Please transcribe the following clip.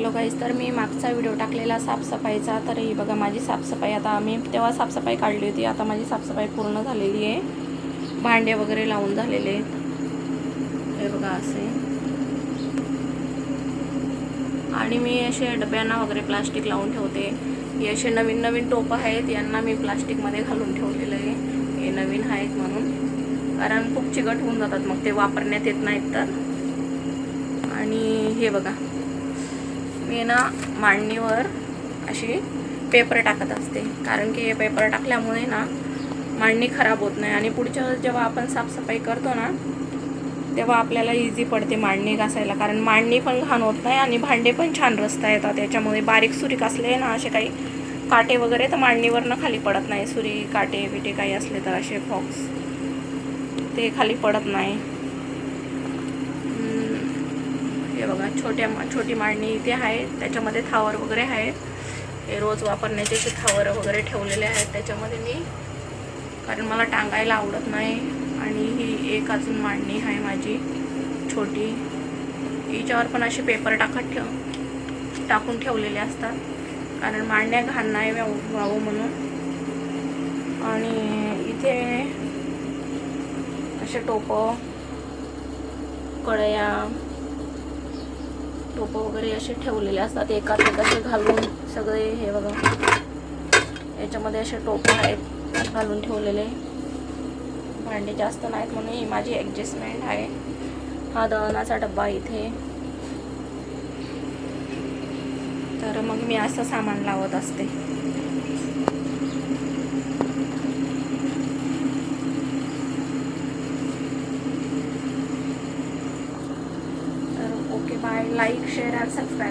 Hello guys, तर मी मागचा video टाकलेला साफसफाईचा. तर ही बघा माझी साफसफाई. आता मी तेव्हा साफसफाई काढली होती, आता माझी साफसफाई पूर्ण झालेली आहे. भांडे वगैरे लावून झालेले आहेत. हे बघा असे. आणि मी असे डब्यांना वगैरे प्लास्टिक लावून ठेवते. हे असे नवीन नवीन टोपं आहेत, यांना मी प्लास्टिकमध्ये घालून ठेवलेलं आहे. हे नवीन आहेत म्हणून, कारण खूप चिकट होऊन जातात मग ते वापरण्यात येत नाहीत तर. आणि हे बघा, मी ना मांडणीवर अशी पेपर टाकत असते, कारण की हे पेपर टाकल्यामुळे ना मांडणी खराब होत नाही. आणि पुढच्या वेळेस जेव्हा आपण साफसफाई करतो ना, तेव्हा आपल्याला इझी पडते मांडणी घासायला, कारण मांडणी पण घाण होत नाही आणि भांडे पण छान रचता येतात त्याच्यामुळे. बारीक सुरीक असले ना असे काही काटे वगैरे, तर मांडणीवरनं खाली पडत नाही. सुरी काटे बिटे काही असले तर असे फॉक्स ते खाली पडत नाही. हे बघा, छोटी मांडणी इथे आहे, त्याच्यामध्ये थावर वगैरे आहेत. हे रोज वापरण्याचे असे थावर वगैरे ठेवलेले आहेत त्याच्यामध्ये मी, कारण मला टांगायला आवडत नाही. आणि ही एक अजून मांडणी आहे माझी छोटी, हिच्यावर पण असे पेपर टाकून ठेवलेले असतात, कारण मांडण्या घाण नाही व्हावं म्हणून. आणि इथे असे टोपं, कढया, टोपं वगैरे असे ठेवलेले असतात एकात एक असे घालून सगळे. हे बघा, याच्यामध्ये असे टोपं आहेत घालून ठेवलेले. भांडे जास्त नाहीत म्हणून ही माझी ॲडजस्टमेंट आहे. हा दळणाचा डब्बा इथे. तर मग मी असं सामान लावत असते. तर ओके, बाय. लाईक, शेअर आणि सबस्क्राईब.